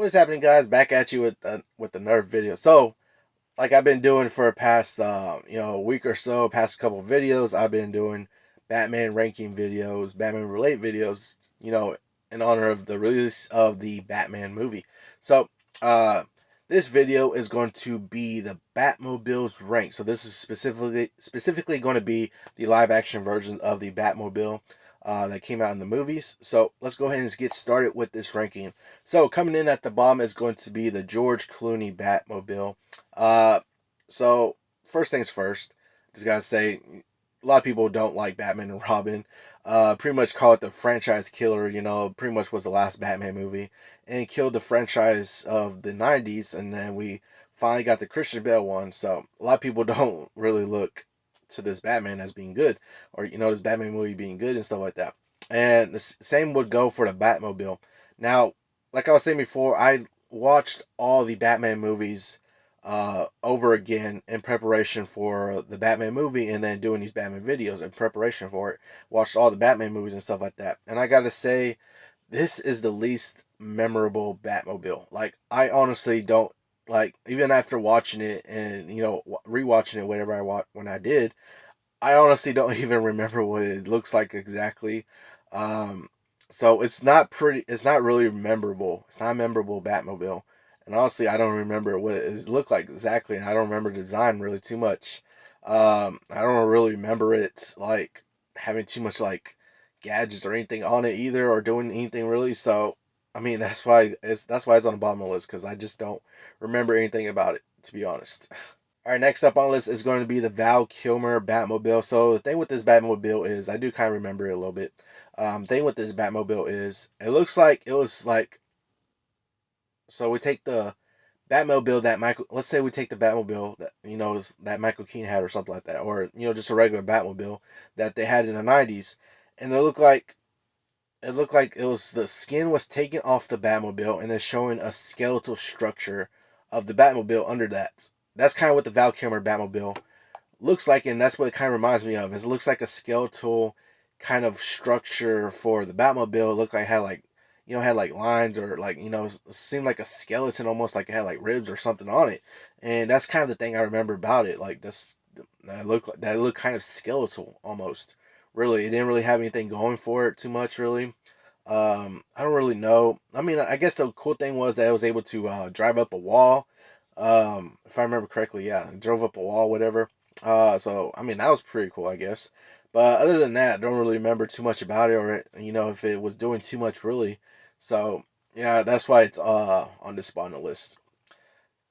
What is happening, guys? Back at you with another video. So, like I've been doing for the past week or so, past couple of videos, I've been doing Batman ranking videos, Batman relate videos, in honor of the release of the Batman movie. So, uh, this video is going to be the Batmobiles Ranked. So this is specifically going to be the live action version of the Batmobile that came out in the movies. So let's go ahead and get started with this ranking. So coming in at the bottom is going to be the George Clooney Batmobile. Uh, so first things first, just gotta say, a lot of people don't like Batman and Robin. Pretty much call it the franchise killer. Pretty much was the last Batman movie, and it killed the franchise of the '90s. And then we finally got the Christian Bale one. So a lot of people don't really look to this Batman as being good, or this Batman movie being good and stuff like that. And the same would go for the Batmobile. Now, like I was saying before, I watched all the Batman movies over again in preparation for the Batman movie, and then doing these Batman videos in preparation for it. Watched all the Batman movies and stuff like that. And I gotta say, this is the least memorable Batmobile. Like, I honestly don't, like, even after watching it and rewatching it whenever when I did, I honestly don't even remember what it looks like exactly. Um, so it's not pretty. It's not really memorable. It's not a memorable Batmobile, and honestly, I don't remember what it looked like exactly, and I don't remember the design really too much. I don't really remember it like having too much like gadgets or anything on it either, or doing anything really. So, I mean, that's why it's on the bottom of the list, because I just don't remember anything about it, to be honest. All right, next up on the list is going to be the Val Kilmer Batmobile. So the thing with this Batmobile is, I do kind of remember it a little bit. Thing with this Batmobile is, it looks like it was like, so we take the Batmobile that Michael, let's say we take the Batmobile that that Michael Keaton had or something like that, or just a regular Batmobile that they had in the '90s, and it looked like it was, the skin was taken off the Batmobile and it's showing a skeletal structure of the Batmobile under that. That's kind of what the Val Kilmer Batmobile looks like, and that's what it kind of reminds me of. It looks like a skeletal kind of structure for the Batmobile. It looked like it had like had like lines, or like it seemed like a skeleton, almost like it had like ribs or something on it. And that's kind of the thing I remember about it. Like this, that looked kind of skeletal almost. Really, it didn't really have anything going for it too much, really. I don't really know. I mean, I guess the cool thing was that I was able to drive up a wall. If I remember correctly, yeah, drove up a wall, whatever. So I mean, that was pretty cool, I guess. But other than that, I don't really remember too much about it, or if it was doing too much really. So yeah, that's why it's on this spot on the list.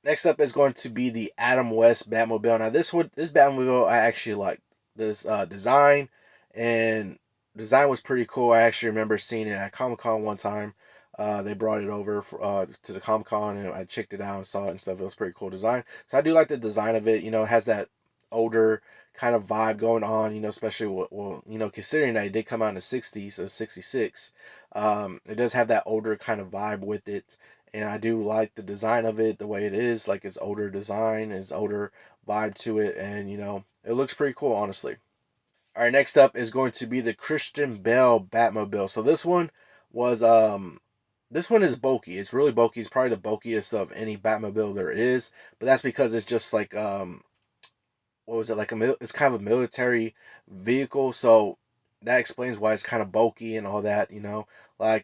Next up is going to be the Adam West Batmobile. Now this Batmobile I actually like. This and design was pretty cool. I actually remember seeing it at Comic Con one time. They brought it over to the Comic Con, and I checked it out and saw it and stuff. It was pretty cool design. So I do like the design of it. It has that older kind of vibe going on. Especially considering that it did come out in the '60s, so '66. It does have that older kind of vibe with it, and I do like the design of it, the way it is. Like, it's older design, it's older vibe to it, and it looks pretty cool, honestly. All right, next up is going to be the Christian Bale Batmobile. So this one is bulky. It's really bulky. It's probably the bulkiest of any Batmobile there is, but that's because it's just like what was it, like it's kind of a military vehicle, so that explains why it's kind of bulky and all that. Like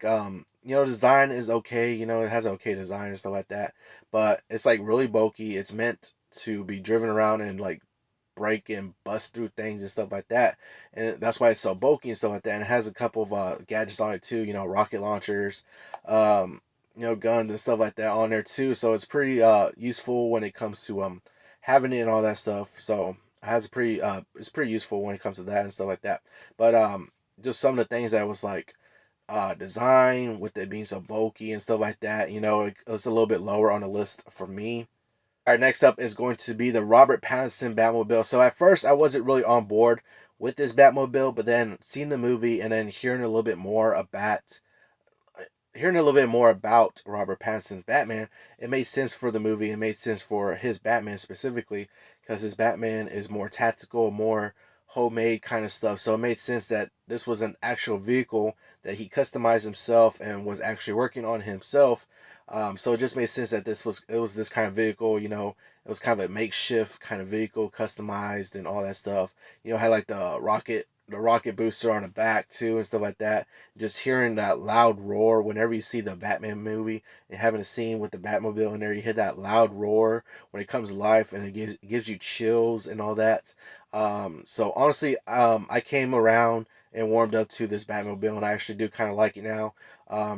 design is okay. It has an okay design and stuff like that, but it's like really bulky. It's meant to be driven around and like break and bust through things and stuff like that, and that's why it's so bulky and stuff like that. And it has a couple of gadgets on it too, rocket launchers, guns and stuff like that on there too. So it's pretty useful when it comes to having it and all that stuff. So it has a pretty it's pretty useful when it comes to that and stuff like that. But just some of the things that was like design with it being so bulky and stuff like that, it's a little bit lower on the list for me. All right, next up is going to be the Robert Pattinson Batmobile. So at first, I wasn't really on board with this Batmobile, but then seeing the movie and then hearing a little bit more about Robert Pattinson's Batman, it made sense for the movie. It made sense for his Batman specifically, because his Batman is more tactical, more homemade kind of stuff. So it made sense that this was an actual vehicle that he customized himself and was actually working on himself. So it just made sense that it was this kind of vehicle. It was kind of a makeshift kind of vehicle, customized and all that stuff. Had like the rocket booster on the back too and stuff like that. Just hearing that loud roar whenever you see the Batman movie and having a scene with the Batmobile in there, you hear that loud roar when it comes to life, and it gives you chills and all that. So honestly, I came around and warmed up to this Batmobile, and I actually do kind of like it now.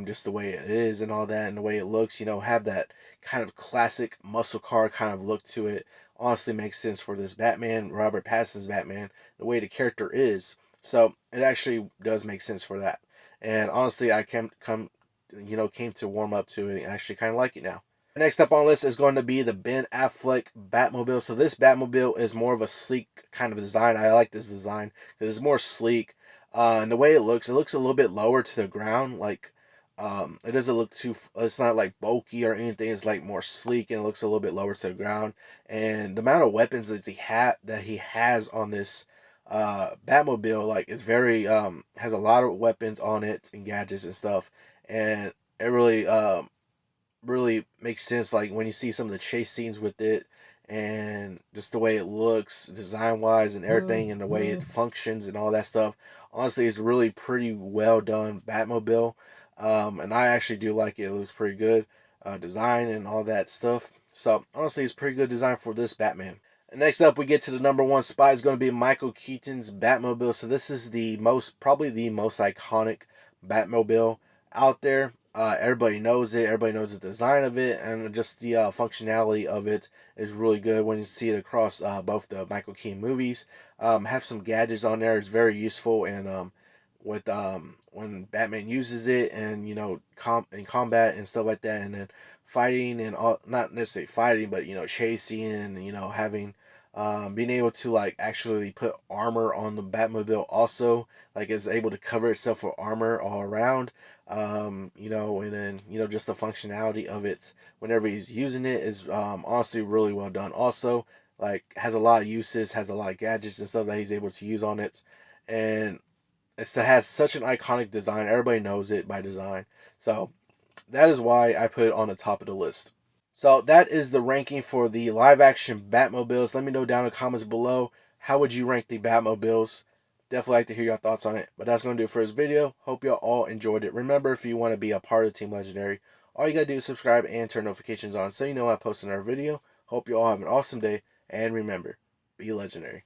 Just the way it is and all that, and the way it looks. Have that kind of classic muscle car kind of look to it. Honestly, makes sense for this Batman, Robert Pattinson's Batman, the way the character is. So it actually does make sense for that. And honestly, I came to warm up to it and actually kind of like it now. Next up on the list is going to be the Ben Affleck Batmobile. So this Batmobile is more of a sleek kind of design. I like this design because it's more sleek. And the way it looks a little bit lower to the ground. Like, it doesn't look too. It's not like bulky or anything. It's like more sleek and it looks a little bit lower to the ground. And the amount of weapons that he has on this Batmobile, like, it's very has a lot of weapons on it and gadgets and stuff. And it really makes sense, like when you see some of the chase scenes with it and just the way it looks design wise and everything and the way it functions and all that stuff. Honestly, it's really pretty well done Batmobile. And I actually do like it. It looks pretty good design and all that stuff. So honestly, it's pretty good design for this Batman. And next up, we get to the number one spot. Is going to be Michael Keaton's Batmobile. So this is probably the most iconic Batmobile out there. Everybody knows it. Everybody knows the design of it, and just the functionality of it is really good when you see it across both the Michael Keaton movies. Have some gadgets on there. It's very useful, and with when Batman uses it, and in combat and stuff like that, and then fighting and all, not necessarily fighting, but chasing and having being able to like actually put armor on the Batmobile also, like it's able to cover itself with armor all around. And then just the functionality of it whenever he's using it is honestly really well done. Also, like, has a lot of uses, has a lot of gadgets and stuff that he's able to use on it, and it has such an iconic design. Everybody knows it by design, so that is why I put it on the top of the list. So that is the ranking for the live action Batmobiles. Let me know down in the comments below, how would you rank the Batmobiles? Definitely like to hear your thoughts on it. But that's going to do it for this video. Hope you all enjoyed it. Remember, if you want to be a part of Team Legendary, all you got to do is subscribe and turn notifications on so you know when I post another video. Hope you all have an awesome day. And remember, be legendary.